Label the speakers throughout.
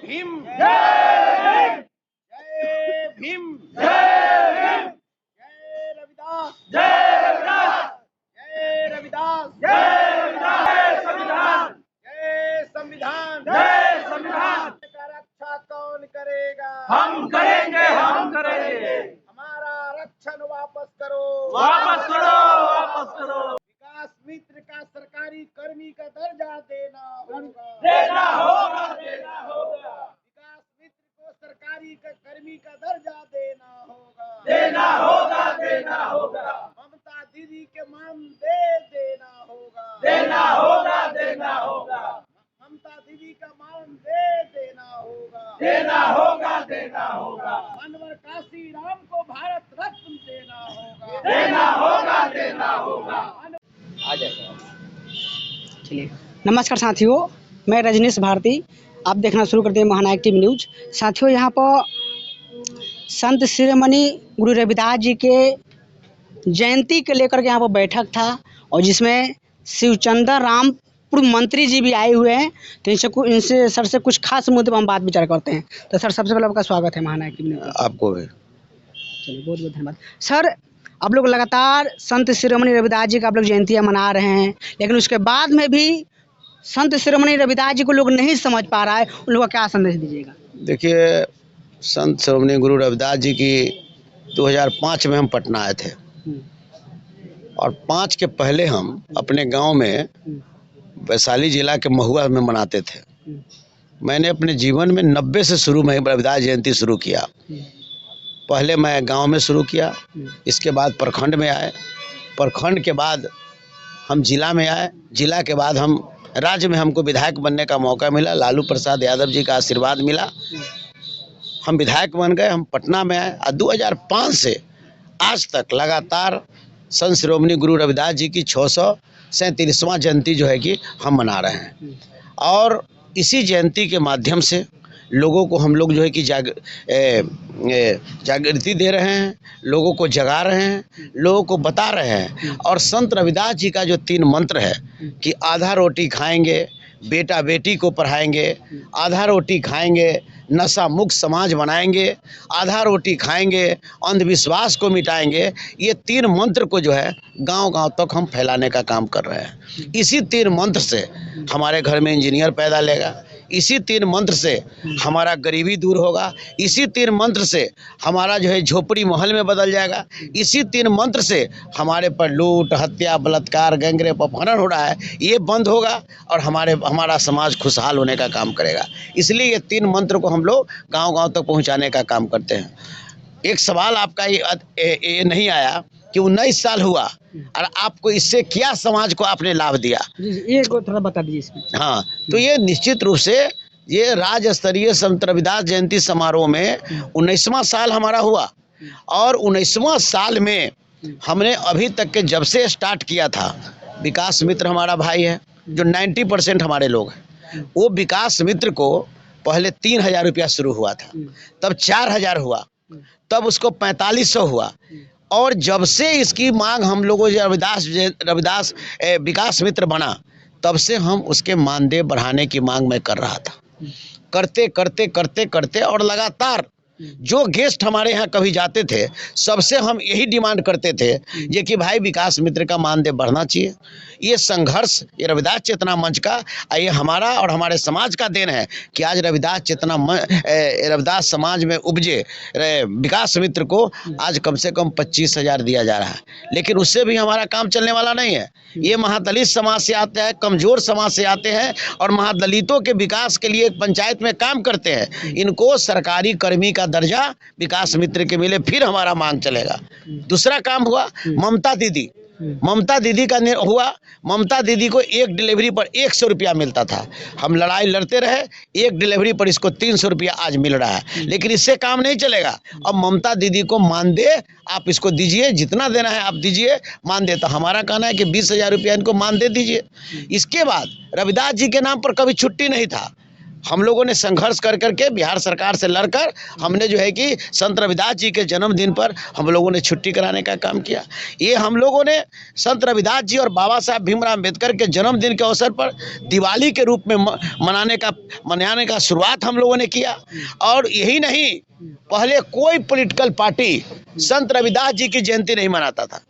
Speaker 1: भीम,
Speaker 2: जय
Speaker 1: भीम,
Speaker 2: जय
Speaker 1: जय रविदास,
Speaker 2: रविदास,
Speaker 1: जय रविदास,
Speaker 2: जय रविदास, जय संविधान,
Speaker 1: जय संविधान,
Speaker 2: जय संविधान।
Speaker 1: का रक्षा कौन करेगा?
Speaker 2: हम करेंगे, हम करेंगे।
Speaker 1: हमारा आरक्षण वापस करो,
Speaker 2: वापस करो, वापस करो।
Speaker 1: विकास मित्र का सरकारी कर्मी का दर्जा देना होगा,
Speaker 2: देना होगा, देना होगा,
Speaker 1: विकास मित्र को सरकारी कर्मी का दर्जा देना होगा,
Speaker 2: देना होगा, देना होगा,
Speaker 1: ममता दीदी के मानदेय देना होगा,
Speaker 2: देना होगा, देना होगा,
Speaker 1: ममता दीदी का मानदेय देना होगा,
Speaker 2: देना होगा, देना होगा,
Speaker 1: अनवर काशी राम को भारत रत्न देना होगा,
Speaker 2: देना होगा, देना होगा।
Speaker 1: आ जाएगा।
Speaker 3: चलिए, नमस्कार साथियों, मैं रजनीश भारती। आप देखना शुरू करते हैं महानायक टीवी न्यूज। साथियों, यहाँ पर संत शिरोमणि गुरु रविदास जी के जयंती को लेकर के यहाँ पर बैठक था और जिसमें शिवचंद्र रामपुर मंत्री जी भी आए हुए हैं। तो इनसे सर से कुछ खास मुद्दे पर हम बात विचार करते हैं। तो सर, सबसे पहले आपका स्वागत है महानायक टीवी न्यूज।
Speaker 4: आपको भी।
Speaker 3: चलिए, बहुत बहुत धन्यवाद सर। आप लोग लगातार संत शिरोमणि रविदास जी का आप लोग जयंतियाँ मना रहे हैं, लेकिन उसके बाद में भी संत शिरोमणि रविदास जी को लोग नहीं समझ पा रहा है। उन लोगों को क्या संदेश दीजिएगा?
Speaker 4: देखिए, संत शिरोमणि गुरु रविदास जी की 2005 में हम पटना आए थे और 5 के पहले हम अपने गांव में वैशाली जिला के महुआ में मनाते थे। मैंने अपने जीवन में 90 से शुरू में रविदास जयंती शुरू किया। पहले मैं गांव में शुरू किया, इसके बाद प्रखंड में आए, प्रखंड के बाद हम जिला में आए, जिला के बाद हम राज्य में हमको विधायक बनने का मौका मिला। लालू प्रसाद यादव जी का आशीर्वाद मिला, हम विधायक बन गए। हम पटना में आए और 2005 से आज तक लगातार संत शिरोमणि गुरु रविदास जी की 637वां जयंती जो है कि हम मना रहे हैं और इसी जयंती के माध्यम से लोगों को हम लोग जो है कि जागृति दे रहे हैं, लोगों को जगा रहे हैं, लोगों को बता रहे हैं। और संत रविदास जी का जो 3 मंत्र है कि आधा रोटी खाएंगे, बेटा बेटी को पढ़ाएंगे, आधा रोटी खाएंगे, नशा मुक्त समाज बनाएंगे, आधा रोटी खाएंगे, अंधविश्वास को मिटाएंगे, ये 3 मंत्र को जो है गांव-गांव तक हम फैलाने का काम कर रहे हैं। इसी 3 मंत्र से हमारे घर में इंजीनियर पैदा लेगा, इसी 3 मंत्र से हमारा गरीबी दूर होगा, इसी 3 मंत्र से हमारा जो है झोपड़ी महल में बदल जाएगा, इसी 3 मंत्र से हमारे पर लूट, हत्या, बलात्कार, गैंगरेप, अपहरण हो रहा है, ये बंद होगा और हमारा समाज खुशहाल होने का काम करेगा। इसलिए ये 3 मंत्र को हम लोग गांव-गांव तक पहुंचाने का काम करते हैं। एक सवाल आपका ये नहीं आया कि 19 साल हुआ और आपको इससे क्या समाज को आपने लाभ दिया?
Speaker 3: ये थोड़ा बता दीजिए इसमें।
Speaker 4: हाँ, तो ये निश्चित रूप से ये राज्य स्तरीय संत रविदास जयंती समारोह में 19वां साल हमारा हुआ और 19वां साल में हमने अभी तक के जब से स्टार्ट किया था, विकास मित्र हमारा भाई है जो 90% हमारे लोग हैं, वो विकास मित्र को पहले 3000 रुपया शुरू हुआ था, तब 4000 हुआ, तब उसको 4500 हुआ और जब से इसकी मांग हम लोगों रविदास विकास मित्र बना, तब से हम उसके मानदेय बढ़ाने की मांग मैं कर रहा था। करते और लगातार जो गेस्ट हमारे यहाँ कभी जाते थे, सबसे हम यही डिमांड करते थे ये कि भाई विकास मित्र का मानदेय बढ़ना चाहिए। ये संघर्ष, ये रविदास चेतना मंच का, ये हमारा और हमारे समाज का देन है कि आज रविदास समाज में उपजे विकास मित्र को आज कम से कम 25,000 दिया जा रहा है। लेकिन उससे भी हमारा काम चलने वाला नहीं है। ये महादलित समाज से आते हैं, कमज़ोर समाज से आते हैं और महादलितों के विकास के लिए पंचायत में काम करते हैं। इनको सरकारी कर्मी का दर्जा विकास मित्र के मिले, फिर हमारा मांग चलेगा। दूसरा काम हुआ ममता दीदी का हुआ। ममता दीदी को एक डिलीवरी पर 100 रुपया मिलता था। हम लड़ाई लड़ते रहे, एक डिलीवरी पर इसको 300 रुपया आज मिल रहा है, लेकिन इससे काम नहीं चलेगा। अब ममता दीदी को मानदेय आप इसको दीजिए, जितना देना है आप दीजिए मानदेय। तो हमारा कहना है कि 20,000 रुपया इनको मानदेय दीजिए। इसके बाद रविदास जी के नाम पर कभी छुट्टी नहीं था। हम लोगों ने संघर्ष कर करके बिहार सरकार से लड़कर हमने जो है कि संत रविदास जी के जन्मदिन पर हम लोगों ने छुट्टी कराने का काम किया। ये हम लोगों ने संत रविदास जी और बाबा साहब भीमराव अम्बेडकर के जन्मदिन के अवसर पर दिवाली के रूप में मनाने का शुरुआत हम लोगों ने किया। और यही नहीं, पहले कोई पॉलिटिकल पार्टी संत रविदास जी की जयंती नहीं मनाता था।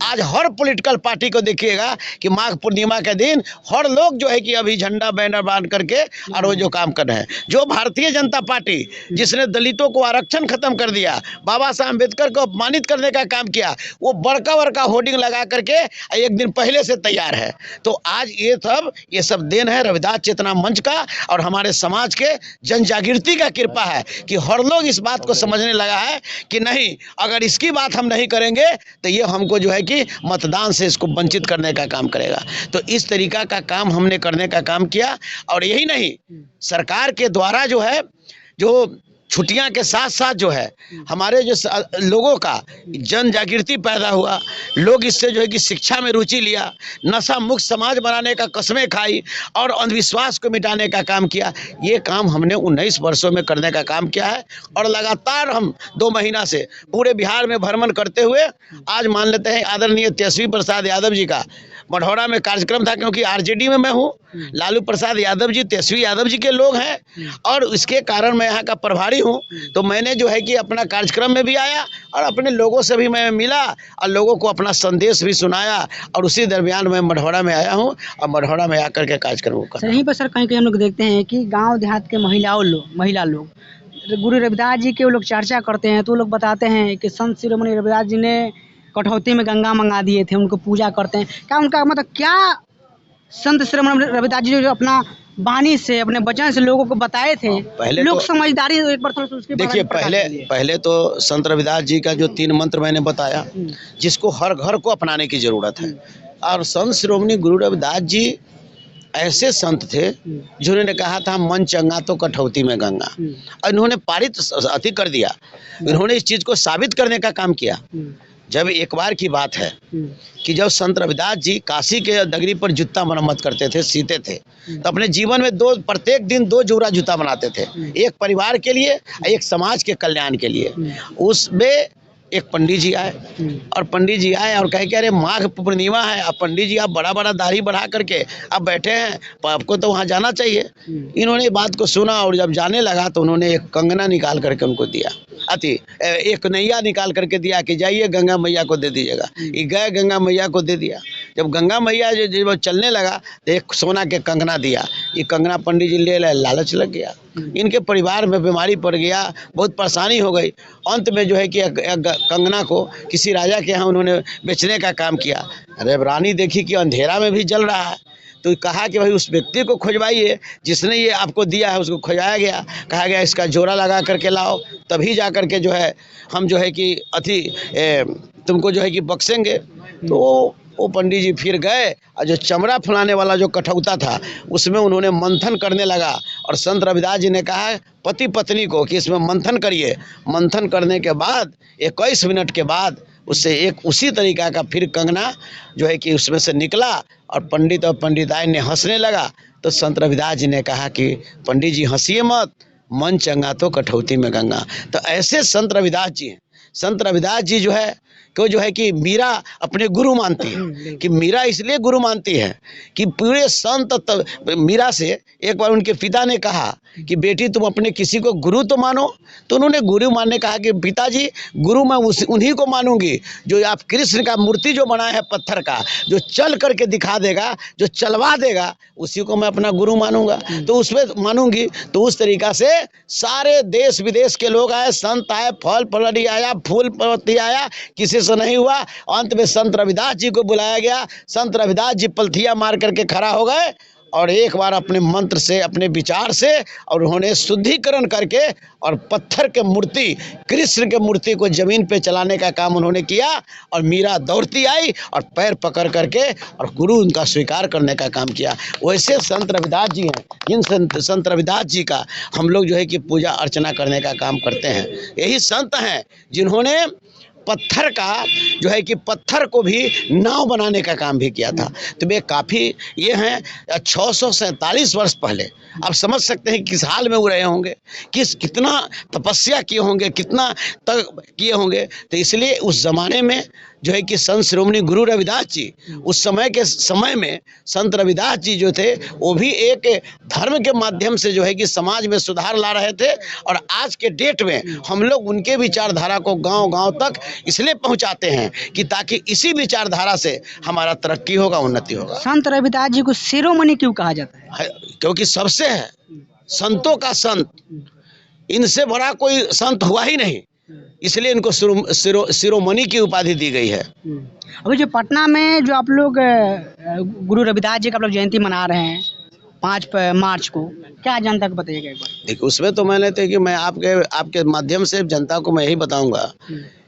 Speaker 4: आज हर पॉलिटिकल पार्टी को देखिएगा कि माघ पूर्णिमा के दिन हर लोग जो है कि अभी झंडा बैनर बांध करके और वो जो काम कर रहे हैं। जो भारतीय जनता पार्टी जिसने दलितों को आरक्षण खत्म कर दिया, बाबा साहब अम्बेडकर को अपमानित करने का काम किया, वो बड़का बड़का होर्डिंग लगा करके एक दिन पहले से तैयार है। तो आज ये सब देन है रविदास चेतना मंच का और हमारे समाज के जन जागृति का कृपा है कि हर लोग इस बात को समझने लगा है कि नहीं, अगर इसकी बात हम नहीं करेंगे तो ये हमको जो है कि मतदान से इसको वंचित करने का काम करेगा। तो इस तरीका का काम हमने करने का काम किया। और यही नहीं, सरकार के द्वारा जो है जो छुट्टियां के साथ साथ जो है हमारे जो लोगों का जन जागृति पैदा हुआ, लोग इससे जो है कि शिक्षा में रुचि लिया, नशा मुक्त समाज बनाने का कस्में खाई और अंधविश्वास को मिटाने का काम किया। ये काम हमने 19 वर्षों में करने का काम किया है। और लगातार हम 2 महीना से पूरे बिहार में भ्रमण करते हुए आज मान लेते हैं आदरणीय तेजस्वी प्रसाद यादव जी का मढ़ौरा में कार्यक्रम था, क्योंकि आरजेडी में मैं हूँ, लालू प्रसाद यादव जी तेजस्वी यादव जी के लोग हैं और इसके कारण मैं यहाँ का प्रभारी हूँ। तो मैंने जो है कि अपना कार्यक्रम में भी आया और अपने लोगों से भी मैं मिला और लोगों को अपना संदेश भी सुनाया। और उसी दरमियान मैं मढ़ौरा में आया हूँ और मढ़ौरा में आकर के कार्यक्रम कर।
Speaker 3: यहीं पर सर कहीं कहीं हम लोग देखते हैं कि गाँव देहात के महिला लोग गुरु रविदास जी के वो लोग चर्चा करते हैं, तो वो लोग बताते हैं कि संत शिरोमणि रविदास जी ने कठौती में गंगा मंगा दिए थे, उनको पूजा करते हैं। क्या उनका मतलब क्या संत शिरोमणि रविदास जी जो अपना वाणी से अपने वचन से लोगों को बताए थे, पहले लोग तो समझदारी एक बार थोड़ा उसके
Speaker 4: देखिए, पहले तो संत रविदास जी का जो 3 मंत्र मैंने बताया जिसको हर घर को अपनाने की जरूरत है। और संत शिरोमणि गुरु रविदास जी ऐसे संत थे जिन्होंने कहा था मन चंगा तो कठौती में गंगा, और इन्होंने पारित अति कर दिया। इन्होंने इस चीज को साबित करने का काम किया। जब एक बार की बात है कि जब संत रविदास जी काशी के नगरी पर जूता मरम्मत करते थे, सीते थे, तो अपने जीवन में प्रत्येक दिन 2 जोड़ा जूता बनाते थे, एक परिवार के लिए, एक समाज के कल्याण के लिए। उसमें एक पंडित जी आए और पंडित जी आए और कहे कि अरे माघ पूर्णिमा है, अब पंडित जी आप बड़ा बड़ा दाढ़ी बढ़ा करके आप बैठे हैं, आपको तो वहाँ जाना चाहिए। इन्होंने बात को सुना और जब जाने लगा तो उन्होंने एक कंगना निकाल करके उनको दिया, एक नैया निकाल करके दिया कि जाइए गंगा मैया को दे दीजिएगा। ये गए गंगा मैया को दे दिया। जब गंगा मैया जब चलने लगा तो एक सोना के कंगना दिया। ये कंगना पंडित जी ले लालच लग गया, इनके परिवार में बीमारी पड़ गया, बहुत परेशानी हो गई। अंत में जो है कि कंगना को किसी राजा के यहाँ उन्होंने बेचने का काम किया। अरे रानी देखी कि अंधेरा में भी जल रहा है, तो कहा कि भाई उस व्यक्ति को खोजवाइए जिसने ये आपको दिया है। उसको खोजाया गया, कहा गया इसका जोड़ा लगा करके लाओ, तभी जा करके जो है हम जो है कि तुमको जो है कि बख्शेंगे। तो वो पंडित जी फिर गए और जो चमड़ा फुलाने वाला जो कठौता था उसमें उन्होंने मंथन करने लगा। और संत रविदास जी ने कहा पति पत्नी को कि इसमें मंथन करिए। मंथन करने के बाद 21 मिनट के बाद उससे एक उसी तरीका का फिर कंगना जो है कि उसमें से निकला और पंडित और पंडिताई ने हंसने लगा। तो संत रविदास जी ने कहा कि पंडित जी हंसिए मत, मन चंगा तो कठौती में गंगा। तो ऐसे संत रविदास जी हैं। संत रविदास जी जो है कि मीरा अपने गुरु मानती है, कि मीरा इसलिए गुरु मानती है कि पूरे संत मीरा से एक बार उनके पिता ने कहा कि बेटी तुम अपने किसी को गुरु तो मानो। तो उन्होंने गुरु मानने कहा कि पिताजी गुरु मैं उन्हीं को मानूंगी जो आप कृष्ण का मूर्ति जो बनाए है पत्थर का, जो चल करके दिखा देगा, जो चलवा देगा, उसी को मैं अपना गुरु मानूंगा, तो उसमें मानूंगी। तो उस तरीका से सारे देश विदेश के लोग आए, संत आए, फल फलहरी आया, फूल पत्ती आया, किसी से नहीं हुआ। अंत में संत रविदास जी को बुलाया गया। संत रविदास जी पलथिया मार करके खड़ा हो गए और एक बार अपने मंत्र से, अपने विचार से, और उन्होंने शुद्धिकरण करके और पत्थर के मूर्ति, कृष्ण के मूर्ति को जमीन पे चलाने का काम उन्होंने किया। और मीरा दौड़ती आई और पैर पकड़ करके और गुरु उनका स्वीकार करने का काम किया। वैसे संत रविदास जी हैं, जिन संत रविदास जी का हम लोग जो है कि पूजा अर्चना करने का काम करते हैं। यही संत हैं जिन्होंने पत्थर का जो है कि पत्थर को भी नाव बनाने का काम भी किया था। तो वे काफ़ी ये हैं 647 वर्ष पहले, आप समझ सकते हैं किस हाल में वो रहे होंगे, कितना तपस्या किए होंगे, कितना तप किए होंगे। तो इसलिए उस ज़माने में जो है कि संत शिरोमणि गुरु रविदास जी, उस समय में संत रविदास जी जो थे वो भी एक धर्म के माध्यम से जो है कि समाज में सुधार ला रहे थे। और आज के डेट में हम लोग उनके विचारधारा को गांव-गांव तक इसलिए पहुंचाते हैं कि ताकि इसी विचारधारा से हमारा तरक्की होगा, उन्नति होगा।
Speaker 3: संत रविदास जी को शिरोमणि क्यों कहा जाता है?
Speaker 4: क्योंकि सबसे है, संतों का संत, इनसे बड़ा कोई संत हुआ ही नहीं, इसलिए इनको शिरोमणि की उपाधि दी गई है।
Speaker 3: अभी जो पटना में जो आप लोग गुरु रविदास जी का आप लोग जयंती मना रहे हैं 5 मार्च को, क्या जनता को बताइएगा एक बार? देखिए,
Speaker 4: उसमें तो मैंने थे कि मैं आपके माध्यम से जनता को मैं यही बताऊंगा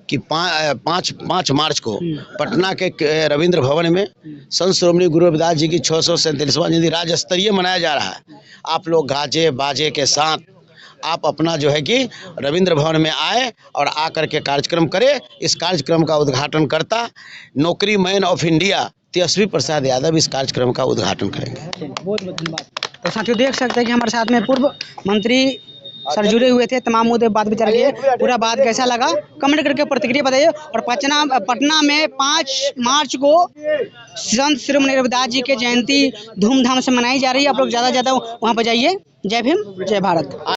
Speaker 4: कि 5 मार्च को पटना के रविंद्र भवन में संत शिरोमणि गुरु रविदास जी की 637वां जयंती राज्य स्तरीय मनाया जा रहा है। आप लोग गाजे बाजे के साथ आप अपना जो है कि रविंद्र भवन में आए और आकर के कार्यक्रम करें। इस कार्यक्रम का उद्घाटन करता नौकरी man of India Tejashwi Prasad Yadav इस कार्यक्रम का उद्घाटन करेंगे।
Speaker 3: बहुत बहुत धन्यवाद। तो साथियों, देख सकते हैं कि हमारे साथ में पूर्व मंत्री सर जुड़े हुए थे, तमाम मुद्दे बात विचार किए। पूरा बात कैसा लगा कमेंट करके प्रतिक्रिया बताइए। और पटना में 5 मार्च को संत शिरोमणि रविदास जी की जयंती धूमधाम से मनाई जा रही है। आप लोग ज़्यादा वहाँ पर जाइए। जय भीम, जय भारत।